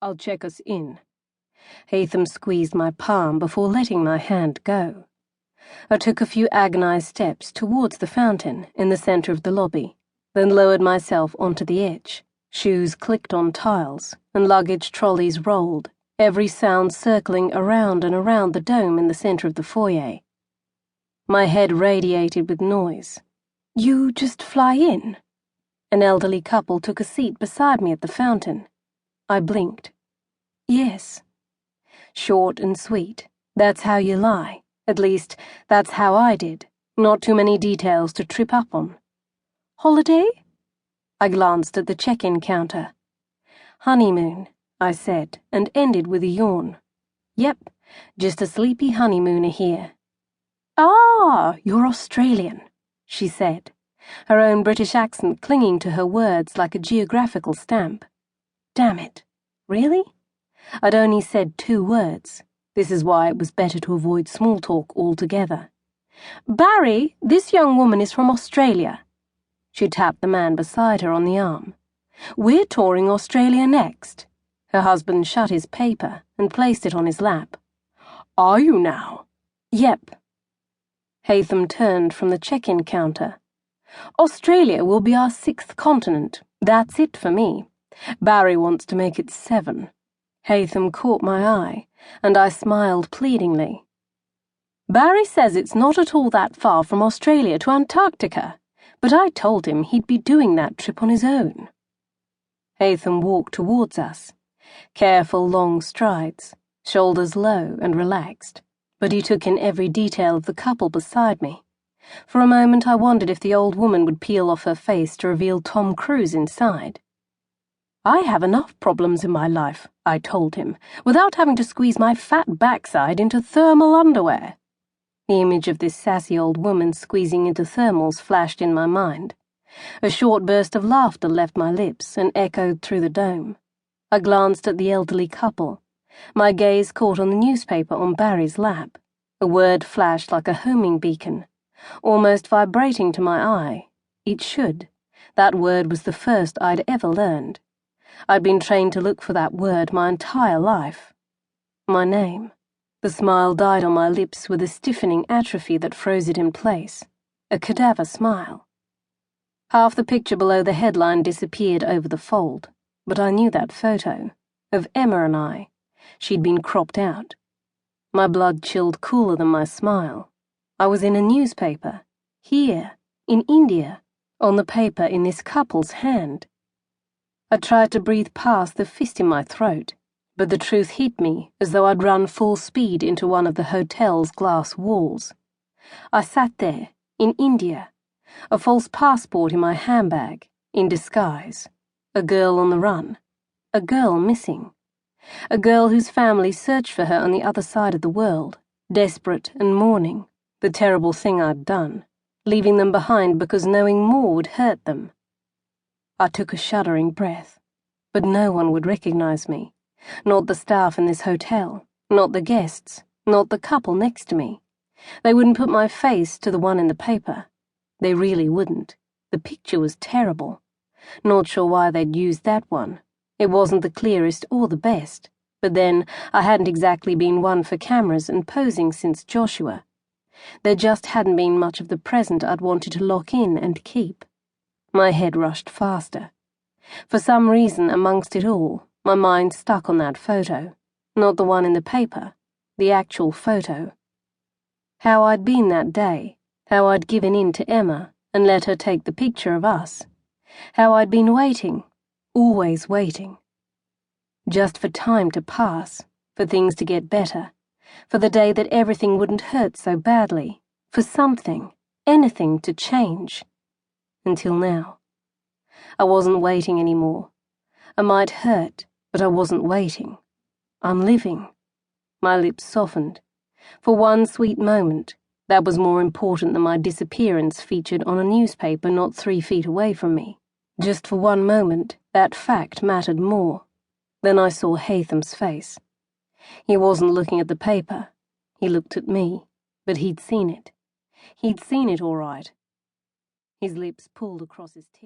I'll check us in. Haithem squeezed my palm before letting my hand go. I took a few agonized steps towards the fountain in the center of the lobby, then lowered myself onto the edge. Shoes clicked on tiles, and luggage trolleys rolled, every sound circling around and around the dome in the center of the foyer. My head radiated with noise. You just fly in? An elderly couple took a seat beside me at the fountain. I blinked. Yes. Short and sweet. That's how you lie. At least, that's how I did. Not too many details to trip up on. Holiday? I glanced at the check-in counter. Honeymoon, I said, and ended with a yawn. Yep, just a sleepy honeymooner here. Ah, you're Australian, she said, her own British accent clinging to her words like a geographical stamp. Damn it. Really? I'd only said 2 words. This is why it was better to avoid small talk altogether. Barry, this young woman is from Australia. She tapped the man beside her on the arm. We're touring Australia next. Her husband shut his paper and placed it on his lap. Are you now? Yep. Haithem turned from the check-in counter. Australia will be our 6th continent. That's it for me. Barry wants to make it 7. Haithem caught my eye, and I smiled pleadingly. Barry says it's not at all that far from Australia to Antarctica, but I told him he'd be doing that trip on his own. Haithem walked towards us, careful long strides, shoulders low and relaxed, but he took in every detail of the couple beside me. For a moment I wondered if the old woman would peel off her face to reveal Tom Cruise inside. I have enough problems in my life, I told him, without having to squeeze my fat backside into thermal underwear. The image of this sassy old woman squeezing into thermals flashed in my mind. A short burst of laughter left my lips and echoed through the dome. I glanced at the elderly couple. My gaze caught on the newspaper on Barry's lap. A word flashed like a homing beacon, almost vibrating to my eye. It should. That word was the first I'd ever learned. I'd been trained to look for that word my entire life. My name. The smile died on my lips with a stiffening atrophy that froze it in place. A cadaver smile. Half the picture below the headline disappeared over the fold, but I knew that photo, of Emma and I. She'd been cropped out. My blood chilled cooler than my smile. I was in a newspaper. Here, in India, on the paper in this couple's hand. I tried to breathe past the fist in my throat, but the truth hit me as though I'd run full speed into one of the hotel's glass walls. I sat there, in India, a false passport in my handbag, in disguise, a girl on the run, a girl missing, a girl whose family searched for her on the other side of the world, desperate and mourning, the terrible thing I'd done, leaving them behind because knowing more would hurt them. I took a shuddering breath, but no one would recognize me. Not the staff in this hotel, not the guests, not the couple next to me. They wouldn't put my face to the one in the paper. They really wouldn't. The picture was terrible. Not sure why they'd used that one. It wasn't the clearest or the best, but then I hadn't exactly been one for cameras and posing since Joshua. There just hadn't been much of the present I'd wanted to lock in and keep. My head rushed faster. For some reason, amongst it all, my mind stuck on that photo. Not the one in the paper, the actual photo. How I'd been that day, how I'd given in to Emma and let her take the picture of us. How I'd been waiting, always waiting. Just for time to pass, for things to get better, for the day that everything wouldn't hurt so badly, for something, anything to change. Until now. I wasn't waiting anymore. I might hurt, but I wasn't waiting. I'm living. My lips softened. For one sweet moment, that was more important than my disappearance featured on a newspaper not 3 feet away from me. Just for one moment, that fact mattered more. Then I saw Haithem's face. He wasn't looking at the paper. He looked at me, but he'd seen it. He'd seen it all right. His lips pulled across his teeth.